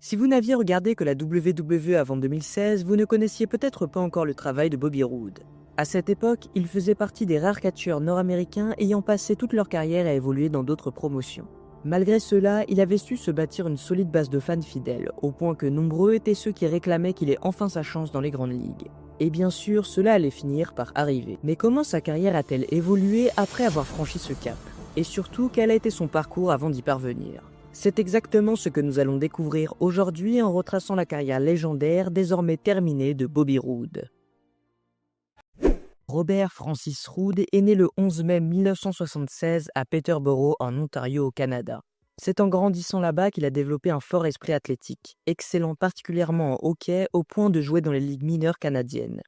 Si vous n'aviez regardé que la WWE avant 2016, vous ne connaissiez peut-être pas encore le travail de Bobby Roode. À cette époque, il faisait partie des rares catcheurs nord-américains ayant passé toute leur carrière à évoluer dans d'autres promotions. Malgré cela, il avait su se bâtir une solide base de fans fidèles, au point que nombreux étaient ceux qui réclamaient qu'il ait enfin sa chance dans les grandes ligues. Et bien sûr, cela allait finir par arriver. Mais comment sa carrière a-t-elle évolué après avoir franchi ce cap? Et surtout, quel a été son parcours avant d'y parvenir? C'est exactement ce que nous allons découvrir aujourd'hui en retraçant la carrière légendaire désormais terminée de Bobby Roode. Robert Francis Roode est né le 11 mai 1976 à Peterborough en Ontario au Canada. C'est en grandissant là-bas qu'il a développé un fort esprit athlétique, excellant particulièrement en hockey au point de jouer dans les ligues mineures canadiennes.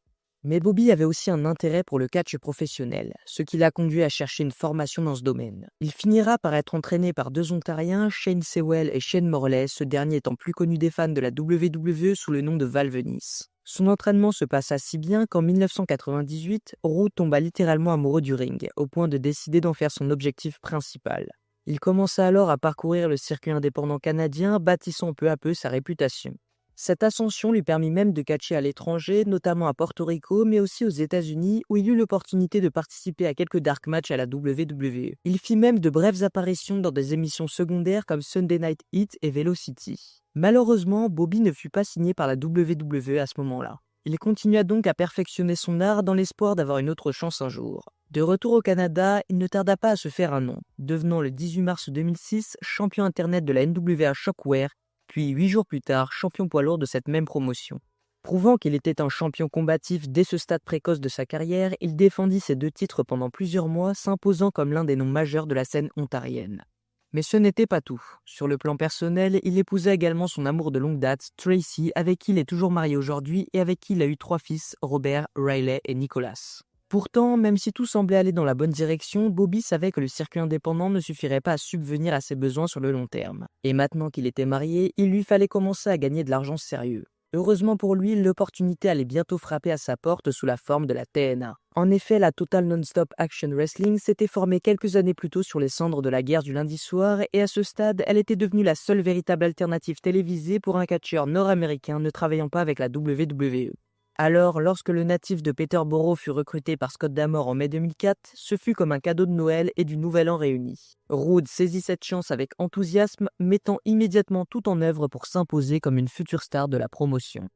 Mais Bobby avait aussi un intérêt pour le catch professionnel, ce qui l'a conduit à chercher une formation dans ce domaine. Il finira par être entraîné par deux Ontariens, Shane Sewell et Shane Morley, ce dernier étant plus connu des fans de la WWE sous le nom de Val Venis. Son entraînement se passa si bien qu'en 1998, Roode tomba littéralement amoureux du ring, au point de décider d'en faire son objectif principal. Il commença alors à parcourir le circuit indépendant canadien, bâtissant peu à peu sa réputation. Cette ascension lui permit même de catcher à l'étranger, notamment à Porto Rico, mais aussi aux États-Unis, où il eut l'opportunité de participer à quelques dark matchs à la WWE. Il fit même de brèves apparitions dans des émissions secondaires comme Sunday Night Heat et Velocity. Malheureusement, Bobby ne fut pas signé par la WWE à ce moment-là. Il continua donc à perfectionner son art dans l'espoir d'avoir une autre chance un jour. De retour au Canada, il ne tarda pas à se faire un nom, devenant le 18 mars 2006 champion internet de la NWA Shockwave, puis 8 jours plus tard, champion poids lourd de cette même promotion. Prouvant qu'il était un champion combatif dès ce stade précoce de sa carrière, il défendit ses deux titres pendant plusieurs mois, s'imposant comme l'un des noms majeurs de la scène ontarienne. Mais ce n'était pas tout. Sur le plan personnel, il épousa également son amour de longue date, Tracy, avec qui il est toujours marié aujourd'hui et avec qui il a eu 3 fils, Robert, Riley et Nicholas. Pourtant, même si tout semblait aller dans la bonne direction, Bobby savait que le circuit indépendant ne suffirait pas à subvenir à ses besoins sur le long terme. Et maintenant qu'il était marié, il lui fallait commencer à gagner de l'argent sérieux. Heureusement pour lui, l'opportunité allait bientôt frapper à sa porte sous la forme de la TNA. En effet, la Total Non-Stop Action Wrestling s'était formée quelques années plus tôt sur les cendres de la guerre du lundi soir et à ce stade, elle était devenue la seule véritable alternative télévisée pour un catcheur nord-américain ne travaillant pas avec la WWE. Alors, lorsque le natif de Peterborough fut recruté par Scott D'Amore en mai 2004, ce fut comme un cadeau de Noël et du Nouvel An réunis. Roode saisit cette chance avec enthousiasme, mettant immédiatement tout en œuvre pour s'imposer comme une future star de la promotion.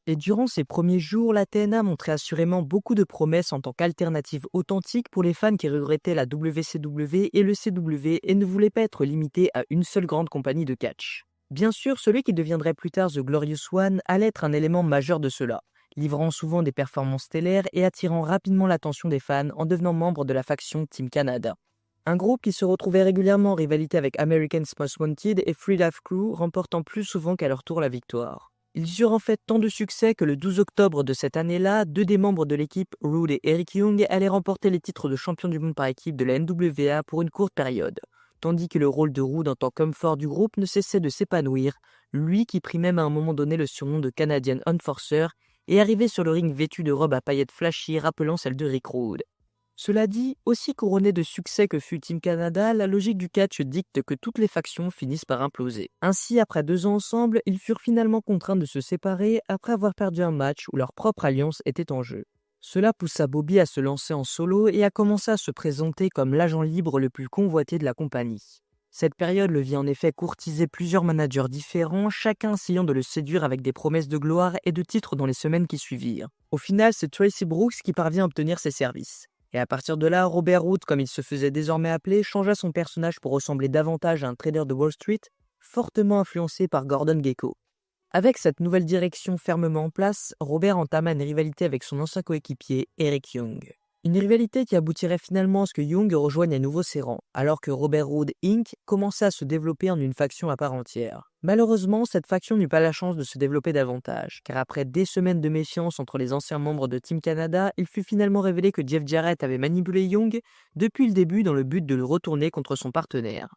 Et durant ces premiers jours, la TNA montrait assurément beaucoup de promesses en tant qu'alternative authentique pour les fans qui regrettaient la WCW et le CW et ne voulaient pas être limités à une seule grande compagnie de catch. Bien sûr, celui qui deviendrait plus tard The Glorious One allait être un élément majeur de cela, livrant souvent des performances stellaires et attirant rapidement l'attention des fans en devenant membre de la faction Team Canada. Un groupe qui se retrouvait régulièrement en rivalité avec America's Most Wanted et Free Life Crew, remportant plus souvent qu'à leur tour la victoire. Ils eurent en fait tant de succès que le 12 octobre de cette année-là, 2 des membres de l'équipe, Roode et Eric Young, allaient remporter les titres de champion du monde par équipe de la NWA pour une courte période. Tandis que le rôle de Roode en tant qu'homme fort du groupe ne cessait de s'épanouir, lui qui prit même à un moment donné le surnom de Canadian Enforcer et arrivait sur le ring vêtu de robes à paillettes flashy rappelant celle de Rick Roode. Cela dit, aussi couronné de succès que fut Team Canada, la logique du catch dicte que toutes les factions finissent par imploser. Ainsi, après 2 ans ensemble, ils furent finalement contraints de se séparer après avoir perdu un match où leur propre alliance était en jeu. Cela poussa Bobby à se lancer en solo et à commencer à se présenter comme l'agent libre le plus convoité de la compagnie. Cette période le vit en effet courtiser plusieurs managers différents, chacun essayant de le séduire avec des promesses de gloire et de titres dans les semaines qui suivirent. Au final, c'est Tracy Brooks qui parvient à obtenir ses services. Et à partir de là, Robert Roode, comme il se faisait désormais appeler, changea son personnage pour ressembler davantage à un trader de Wall Street, fortement influencé par Gordon Gekko. Avec cette nouvelle direction fermement en place, Robert entama une rivalité avec son ancien coéquipier, Eric Young. Une rivalité qui aboutirait finalement à ce que Young rejoigne à nouveau ses rangs, alors que Robert Roode Inc. commençait à se développer en une faction à part entière. Malheureusement, cette faction n'eut pas la chance de se développer davantage, car après des semaines de méfiance entre les anciens membres de Team Canada, il fut finalement révélé que Jeff Jarrett avait manipulé Young depuis le début dans le but de le retourner contre son partenaire.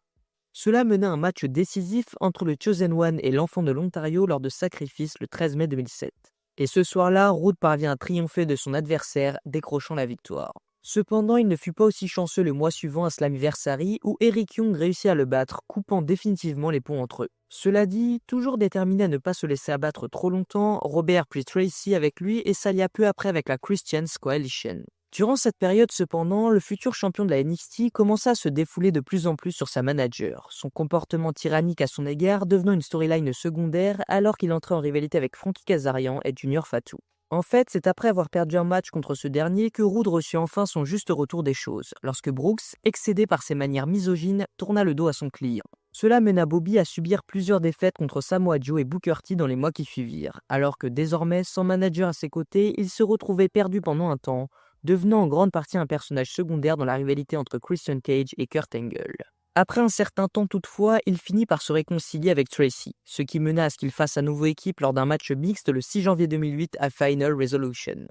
Cela mena à un match décisif entre le Chosen One et l'Enfant de l'Ontario lors de Sacrifice le 13 mai 2007. Et ce soir-là, Roode parvient à triompher de son adversaire, décrochant la victoire. Cependant, il ne fut pas aussi chanceux le mois suivant à Slammiversary où Eric Young réussit à le battre, coupant définitivement les ponts entre eux. Cela dit, toujours déterminé à ne pas se laisser abattre trop longtemps, Robert prit Tracy avec lui et s'allia peu après avec la Christians Coalition. Durant cette période cependant, le futur champion de la NXT commença à se défouler de plus en plus sur sa manager, son comportement tyrannique à son égard devenant une storyline secondaire alors qu'il entrait en rivalité avec Frankie Kazarian et Junior Fatu. En fait, c'est après avoir perdu un match contre ce dernier que Rude reçut enfin son juste retour des choses, lorsque Brooks, excédé par ses manières misogynes, tourna le dos à son client. Cela mena Bobby à subir plusieurs défaites contre Samoa Joe et Booker T dans les mois qui suivirent, alors que désormais, sans manager à ses côtés, il se retrouvait perdu pendant un temps, devenant en grande partie un personnage secondaire dans la rivalité entre Christian Cage et Kurt Angle. Après un certain temps toutefois, il finit par se réconcilier avec Tracy, ce qui mena à ce qu'il fasse à nouveau équipe lors d'un match mixte le 6 janvier 2008 à Final Resolution.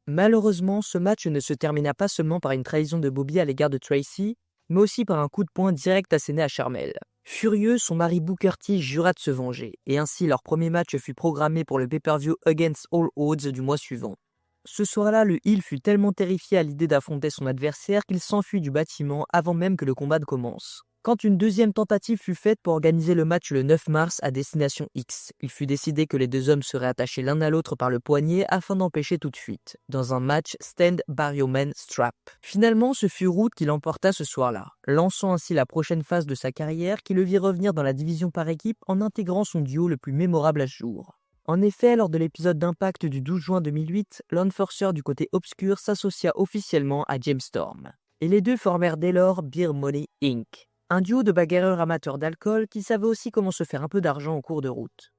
Malheureusement, ce match ne se termina pas seulement par une trahison de Bobby à l'égard de Tracy, mais aussi par un coup de poing direct asséné à Charmel. Furieux, son mari Booker T jura de se venger, et ainsi leur premier match fut programmé pour le pay-per-view Against All Odds du mois suivant. Ce soir-là, le heel fut tellement terrifié à l'idée d'affronter son adversaire qu'il s'enfuit du bâtiment avant même que le combat ne commence. Quand une deuxième tentative fut faite pour organiser le match le 9 mars à Destination X, il fut décidé que les deux hommes seraient attachés l'un à l'autre par le poignet afin d'empêcher toute fuite, dans un match Stand By Your Man Strap. Finalement, ce fut Rude qui l'emporta ce soir-là, lançant ainsi la prochaine phase de sa carrière qui le vit revenir dans la division par équipe en intégrant son duo le plus mémorable à ce jour. En effet, lors de l'épisode d'Impact du 12 juin 2008, l'Enforcer du côté obscur s'associa officiellement à James Storm. Et les deux formèrent dès lors Beer Money Inc., un duo de bagarreurs amateurs d'alcool qui savaient aussi comment se faire un peu d'argent en cours de route.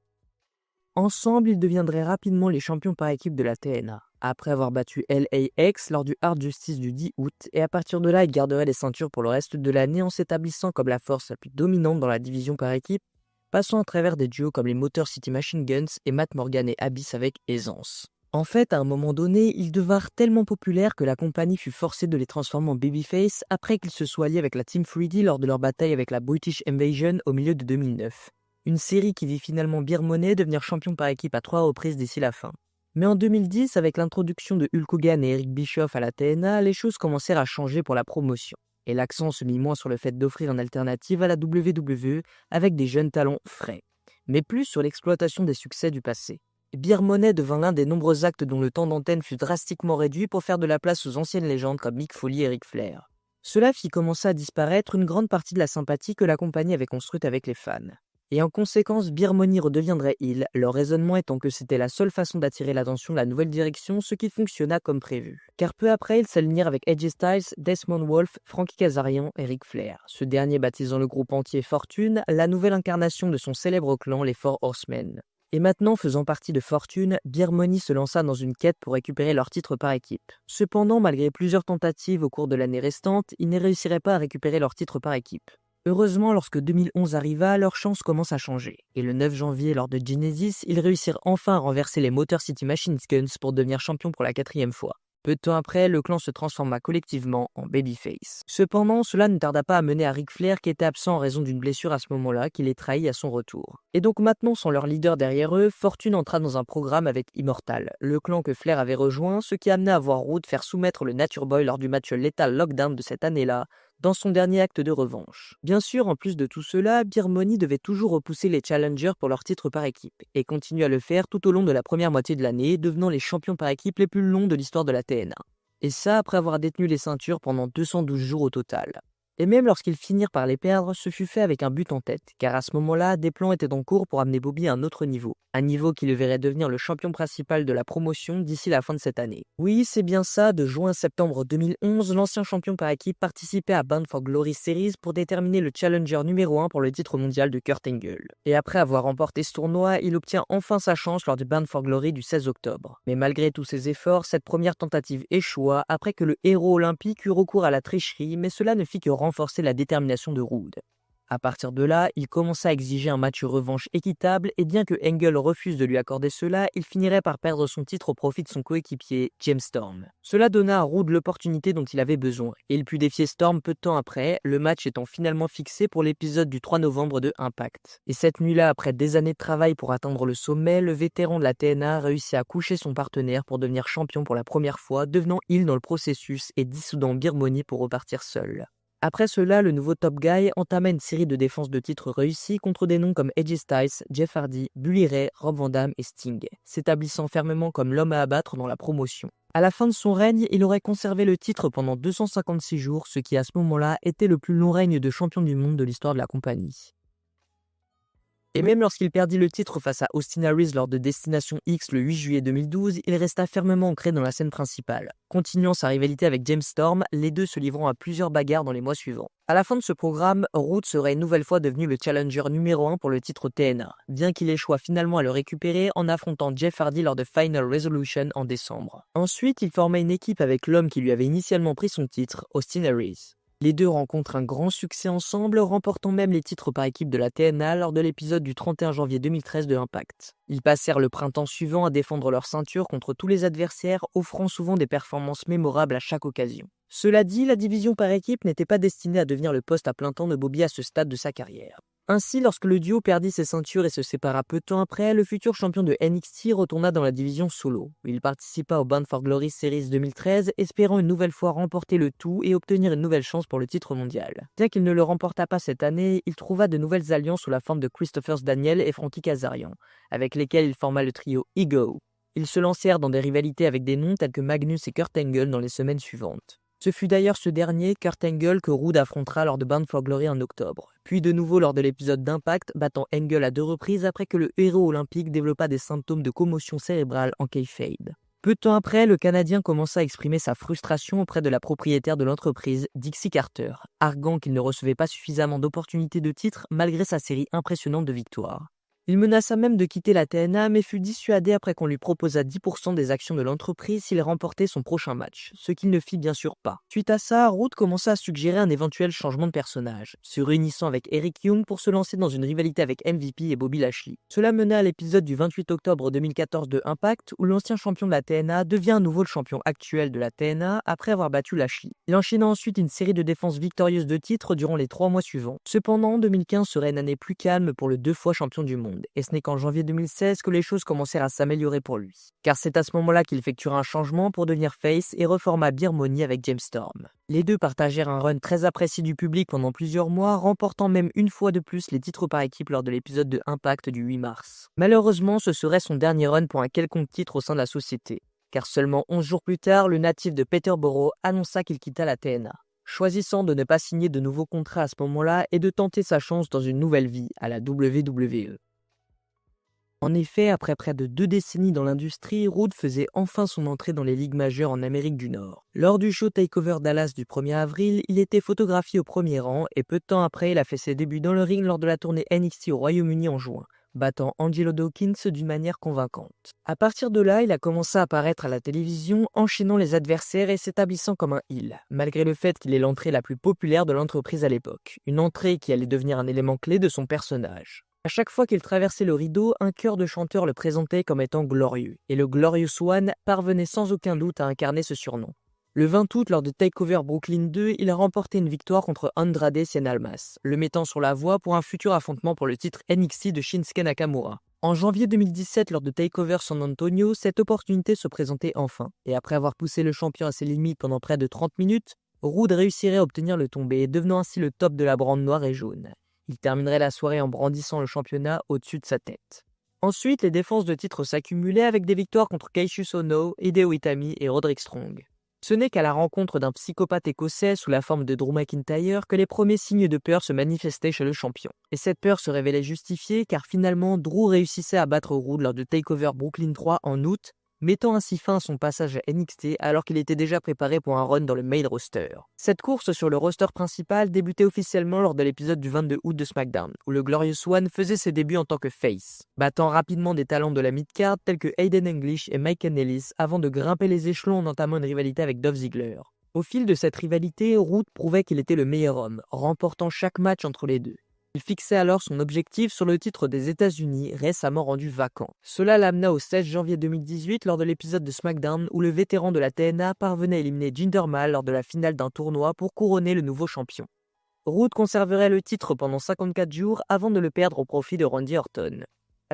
Ensemble, ils deviendraient rapidement les champions par équipe de la TNA, après avoir battu LAX lors du Hard Justice du 10 août, et à partir de là, ils garderaient les ceintures pour le reste de l'année en s'établissant comme la force la plus dominante dans la division par équipe, passant à travers des duos comme les Motor City Machine Guns et Matt Morgan et Abyss avec aisance. En fait, à un moment donné, ils devinrent tellement populaires que la compagnie fut forcée de les transformer en babyface après qu'ils se soient liés avec la Team 3D lors de leur bataille avec la British Invasion au milieu de 2009. Une série qui vit finalement Beer Money devenir champion par équipe à 3 reprises d'ici la fin. Mais en 2010, avec l'introduction de Hulk Hogan et Eric Bischoff à la TNA, les choses commencèrent à changer pour la promotion. Et l'accent se mit moins sur le fait d'offrir une alternative à la WWE avec des jeunes talents frais, mais plus sur l'exploitation des succès du passé. Beer Money devint l'un des nombreux actes dont le temps d'antenne fut drastiquement réduit pour faire de la place aux anciennes légendes comme Mick Foley et Ric Flair. Cela fit commencer à disparaître une grande partie de la sympathie que la compagnie avait construite avec les fans. Et en conséquence, Beer Money redeviendrait heel, leur raisonnement étant que c'était la seule façon d'attirer l'attention de la nouvelle direction, ce qui fonctionna comme prévu. Car peu après, ils s'alignèrent avec AJ Styles, Desmond Wolfe, Frankie Kazarian et Ric Flair, ce dernier baptisant le groupe entier Fortune, la nouvelle incarnation de son célèbre clan, les Four Horsemen. Et maintenant, faisant partie de Fortune, Beer Money se lança dans une quête pour récupérer leur titre par équipe. Cependant, malgré plusieurs tentatives au cours de l'année restante, ils ne réussiraient pas à récupérer leur titre par équipe. Heureusement, lorsque 2011 arriva, leur chance commence à changer. Et le 9 janvier, lors de Genesis, ils réussirent enfin à renverser les Motor City Machine Guns pour devenir champions pour la 4e fois. Peu de temps après, le clan se transforma collectivement en babyface. Cependant, cela ne tarda pas à mener à Ric Flair qui était absent en raison d'une blessure à ce moment-là, qui les trahit à son retour. Et donc maintenant, sans leur leader derrière eux, Fortune entra dans un programme avec Immortal, le clan que Flair avait rejoint, ce qui amena à voir Rude faire soumettre le Nature Boy lors du match Lethal Lockdown de cette année-là, dans son dernier acte de revanche. Bien sûr, en plus de tout cela, Beer Money devait toujours repousser les challengers pour leur titre par équipe, et continue à le faire tout au long de la première moitié de l'année, devenant les champions par équipe les plus longs de l'histoire de la TNA. Et ça après avoir détenu les ceintures pendant 212 jours au total. Et même lorsqu'ils finirent par les perdre, ce fut fait avec un but en tête, car à ce moment-là, des plans étaient en cours pour amener Bobby à un autre niveau. Un niveau qui le verrait devenir le champion principal de la promotion d'ici la fin de cette année. Oui, c'est bien ça, de juin à septembre 2011, l'ancien champion par équipe participait à Bound for Glory Series pour déterminer le challenger numéro 1 pour le titre mondial de Kurt Angle. Et après avoir remporté ce tournoi, il obtient enfin sa chance lors du Bound for Glory du 16 octobre. Mais malgré tous ses efforts, cette première tentative échoua après que le héros olympique eut recours à la tricherie, mais cela ne fit que renforcer la détermination de Rude. À partir de là, il commença à exiger un match revanche équitable et bien que Angle refuse de lui accorder cela, il finirait par perdre son titre au profit de son coéquipier, James Storm. Cela donna à Roode l'opportunité dont il avait besoin et il put défier Storm peu de temps après, le match étant finalement fixé pour l'épisode du 3 novembre de Impact. Et cette nuit-là, après des années de travail pour atteindre le sommet, le vétéran de la TNA réussit à coucher son partenaire pour devenir champion pour la première fois, devenant heel dans le processus et dissoudant Beer Money pour repartir seul. Après cela, le nouveau Top Guy entama une série de défenses de titres réussies contre des noms comme AJ Styles, Jeff Hardy, Bully Ray, Rob Van Dam et Sting, s'établissant fermement comme l'homme à abattre dans la promotion. À la fin de son règne, il aurait conservé le titre pendant 256 jours, ce qui à ce moment-là était le plus long règne de champion du monde de l'histoire de la compagnie. Et même lorsqu'il perdit le titre face à Austin Aries lors de Destination X le 8 juillet 2012, il resta fermement ancré dans la scène principale, continuant sa rivalité avec James Storm, les deux se livrant à plusieurs bagarres dans les mois suivants. À la fin de ce programme, Roode serait une nouvelle fois devenu le challenger numéro 1 pour le titre TNA, bien qu'il échoua finalement à le récupérer en affrontant Jeff Hardy lors de Final Resolution en décembre. Ensuite, il forma une équipe avec l'homme qui lui avait initialement pris son titre, Austin Aries. Les deux rencontrent un grand succès ensemble, remportant même les titres par équipe de la TNA lors de l'épisode du 31 janvier 2013 de Impact. Ils passèrent le printemps suivant à défendre leur ceinture contre tous les adversaires, offrant souvent des performances mémorables à chaque occasion. Cela dit, la division par équipe n'était pas destinée à devenir le poste à plein temps de Bobby à ce stade de sa carrière. Ainsi, lorsque le duo perdit ses ceintures et se sépara peu de temps après, le futur champion de NXT retourna dans la division solo, où il participa au Bound for Glory Series 2013, espérant une nouvelle fois remporter le tout et obtenir une nouvelle chance pour le titre mondial. Bien qu'il ne le remporta pas cette année, il trouva de nouvelles alliances sous la forme de Christopher Daniel et Frankie Kazarian, avec lesquels il forma le trio Ego. Ils se lancèrent dans des rivalités avec des noms tels que Magnus et Kurt Angle dans les semaines suivantes. Ce fut d'ailleurs ce dernier, Kurt Angle, que Roode affrontera lors de Bound for Glory en octobre, puis de nouveau lors de l'épisode d'Impact, battant Angle à 2 reprises après que le héros olympique développa des symptômes de commotion cérébrale en kayfabe. Peu de temps après, le Canadien commença à exprimer sa frustration auprès de la propriétaire de l'entreprise, Dixie Carter, arguant qu'il ne recevait pas suffisamment d'opportunités de titre malgré sa série impressionnante de victoires. Il menaça même de quitter la TNA mais fut dissuadé après qu'on lui proposa 10% des actions de l'entreprise s'il remportait son prochain match, ce qu'il ne fit bien sûr pas. Suite à ça, Roode commença à suggérer un éventuel changement de personnage, se réunissant avec Eric Young pour se lancer dans une rivalité avec MVP et Bobby Lashley. Cela mena à l'épisode du 28 octobre 2014 de Impact où l'ancien champion de la TNA devient à nouveau le champion actuel de la TNA après avoir battu Lashley. Il enchaîna ensuite une série de défenses victorieuses de titres durant les 3 mois suivants. Cependant, 2015 serait une année plus calme pour le 2 fois champion du monde. Et ce n'est qu'en janvier 2016 que les choses commencèrent à s'améliorer pour lui. Car c'est à ce moment-là qu'il effectuera un changement pour devenir face et reforma Beer Money avec James Storm. Les deux partagèrent un run très apprécié du public pendant plusieurs mois, remportant même une fois de plus les titres par équipe lors de l'épisode de Impact du 8 mars. Malheureusement, ce serait son dernier run pour un quelconque titre au sein de la société, car seulement 11 jours plus tard, le natif de Peterborough annonça qu'il quitta la TNA, choisissant de ne pas signer de nouveaux contrats à ce moment-là et de tenter sa chance dans une nouvelle vie à la WWE. En effet, après près de 2 décennies dans l'industrie, Roode faisait enfin son entrée dans les ligues majeures en Amérique du Nord. Lors du show Takeover Dallas du 1er avril, il était photographié au premier rang et peu de temps après, il a fait ses débuts dans le ring lors de la tournée NXT au Royaume-Uni en juin, battant Angelo Dawkins d'une manière convaincante. À partir de là, il a commencé à apparaître à la télévision, enchaînant les adversaires et s'établissant comme un heel, malgré le fait qu'il est l'entrée la plus populaire de l'entreprise à l'époque, une entrée qui allait devenir un élément clé de son personnage. À chaque fois qu'il traversait le rideau, un chœur de chanteurs le présentait comme étant glorieux, et le Glorious One parvenait sans aucun doute à incarner ce surnom. Le 20 août, lors de Takeover Brooklyn 2, il a remporté une victoire contre Andrade Cien Almas, le mettant sur la voie pour un futur affrontement pour le titre NXT de Shinsuke Nakamura. En janvier 2017, lors de Takeover San Antonio, cette opportunité se présentait enfin, et après avoir poussé le champion à ses limites pendant près de 30 minutes, Roode réussirait à obtenir le tombé, devenant ainsi le top de la brande noire et jaune. Il terminerait la soirée en brandissant le championnat au-dessus de sa tête. Ensuite, les défenses de titres s'accumulaient avec des victoires contre Kaishus Ohno, Hideo Itami et Roderick Strong. Ce n'est qu'à la rencontre d'un psychopathe écossais sous la forme de Drew McIntyre que les premiers signes de peur se manifestaient chez le champion. Et cette peur se révélait justifiée car finalement Drew réussissait à battre Roode lors de Takeover Brooklyn 3 en août, mettant ainsi fin à son passage à NXT alors qu'il était déjà préparé pour un run dans le main roster. Cette course sur le roster principal débutait officiellement lors de l'épisode du 22 août de SmackDown, où le Glorious One faisait ses débuts en tant que face, battant rapidement des talents de la mid-card tels que Aiden English et Mike Kanellis avant de grimper les échelons en entamant une rivalité avec Dolph Ziggler. Au fil de cette rivalité, Roode prouvait qu'il était le meilleur homme, remportant chaque match entre les deux. Il fixait alors son objectif sur le titre des États-Unis, récemment rendu vacant. Cela l'amena au 16 janvier 2018 lors de l'épisode de SmackDown où le vétéran de la TNA parvenait à éliminer Jinder Mahal lors de la finale d'un tournoi pour couronner le nouveau champion. Roode conserverait le titre pendant 54 jours avant de le perdre au profit de Randy Orton.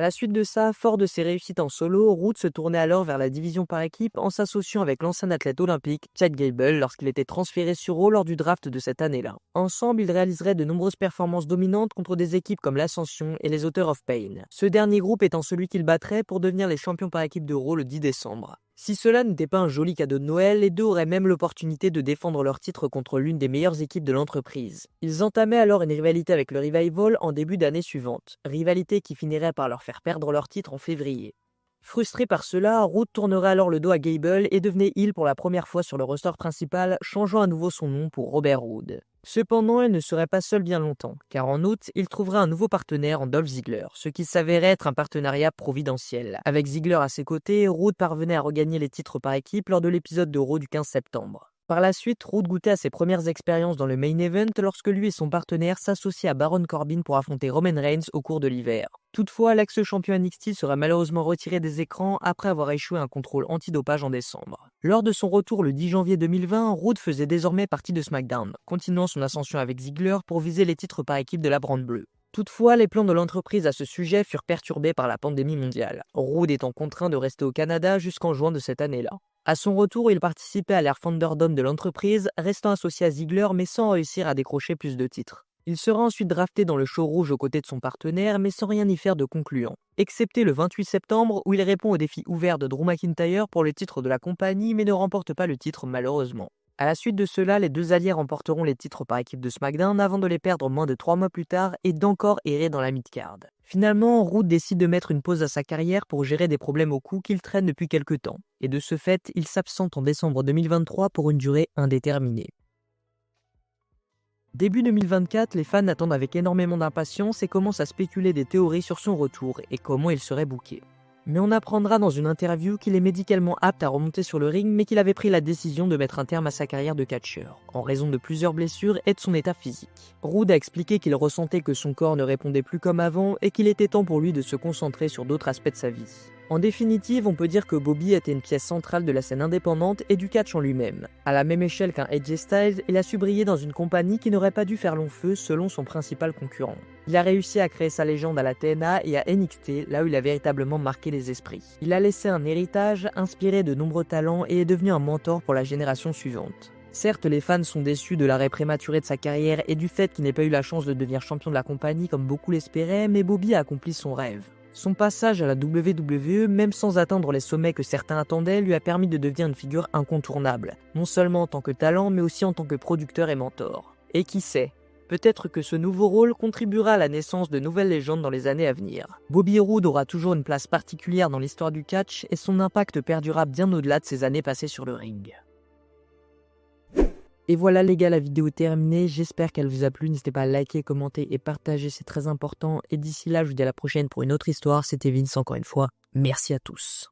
À la suite de ça, fort de ses réussites en solo, Roode se tournait alors vers la division par équipe en s'associant avec l'ancien athlète olympique Chad Gable lorsqu'il était transféré sur Raw lors du draft de cette année-là. Ensemble, ils réaliseraient de nombreuses performances dominantes contre des équipes comme l'Ascension et les Authors of Pain. Ce dernier groupe étant celui qu'ils battraient pour devenir les champions par équipe de Raw le 10 décembre. Si cela n'était pas un joli cadeau de Noël, les deux auraient même l'opportunité de défendre leur titre contre l'une des meilleures équipes de l'entreprise. Ils entamaient alors une rivalité avec le Revival en début d'année suivante, rivalité qui finirait par leur faire perdre leur titre en février. Frustré par cela, Roode tournerait alors le dos à Gable et devenait heel pour la première fois sur le roster principal, changeant à nouveau son nom pour Robert Roode. Cependant, il ne serait pas seul bien longtemps, car en août, il trouverait un nouveau partenaire en Dolph Ziggler, ce qui s'avérait être un partenariat providentiel. Avec Ziggler à ses côtés, Roode parvenait à regagner les titres par équipe lors de l'épisode de Raw du 15 septembre. Par la suite, Roode goûtait à ses premières expériences dans le main event lorsque lui et son partenaire s'associaient à Baron Corbin pour affronter Roman Reigns au cours de l'hiver. Toutefois, l'ex-champion NXT sera malheureusement retiré des écrans après avoir échoué un contrôle antidopage en décembre. Lors de son retour le 10 janvier 2020, Roode faisait désormais partie de SmackDown, continuant son ascension avec Ziggler pour viser les titres par équipe de la Brand Bleue. Toutefois, les plans de l'entreprise à ce sujet furent perturbés par la pandémie mondiale, Roode étant contraint de rester au Canada jusqu'en juin de cette année-là. À son retour, il participait à l'Air Thunderdome de l'entreprise, restant associé à Ziggler mais sans réussir à décrocher plus de titres. Il sera ensuite drafté dans le show rouge aux côtés de son partenaire mais sans rien y faire de concluant, excepté le 28 septembre où il répond au défi ouvert de Drew McIntyre pour le titre de la compagnie mais ne remporte pas le titre malheureusement. À la suite de cela, les deux alliés remporteront les titres par équipe de SmackDown avant de les perdre moins de 3 mois plus tard et d'encore errer dans la mid-card. Finalement, Roode décide de mettre une pause à sa carrière pour gérer des problèmes au cou qu'il traîne depuis quelques temps. Et de ce fait, il s'absente en décembre 2023 pour une durée indéterminée. Début 2024, les fans attendent avec énormément d'impatience et commencent à spéculer des théories sur son retour et comment il serait booké. Mais on apprendra dans une interview qu'il est médicalement apte à remonter sur le ring mais qu'il avait pris la décision de mettre un terme à sa carrière de catcheur, en raison de plusieurs blessures et de son état physique. Roode a expliqué qu'il ressentait que son corps ne répondait plus comme avant et qu'il était temps pour lui de se concentrer sur d'autres aspects de sa vie. En définitive, on peut dire que Bobby était une pièce centrale de la scène indépendante et du catch en lui-même. À la même échelle qu'un AJ Styles, il a su briller dans une compagnie qui n'aurait pas dû faire long feu selon son principal concurrent. Il a réussi à créer sa légende à la TNA et à NXT, là où il a véritablement marqué les esprits. Il a laissé un héritage, inspiré de nombreux talents et est devenu un mentor pour la génération suivante. Certes, les fans sont déçus de l'arrêt prématuré de sa carrière et du fait qu'il n'ait pas eu la chance de devenir champion de la compagnie comme beaucoup l'espéraient, mais Bobby a accompli son rêve. Son passage à la WWE, même sans atteindre les sommets que certains attendaient, lui a permis de devenir une figure incontournable, non seulement en tant que talent, mais aussi en tant que producteur et mentor. Et qui sait, peut-être que ce nouveau rôle contribuera à la naissance de nouvelles légendes dans les années à venir. Bobby Roode aura toujours une place particulière dans l'histoire du catch et son impact perdurera bien au-delà de ses années passées sur le ring. Et voilà les gars, la vidéo est terminée, j'espère qu'elle vous a plu, n'hésitez pas à liker, commenter et partager, c'est très important. Et d'ici là, je vous dis à la prochaine pour une autre histoire, c'était Vince encore une fois, merci à tous.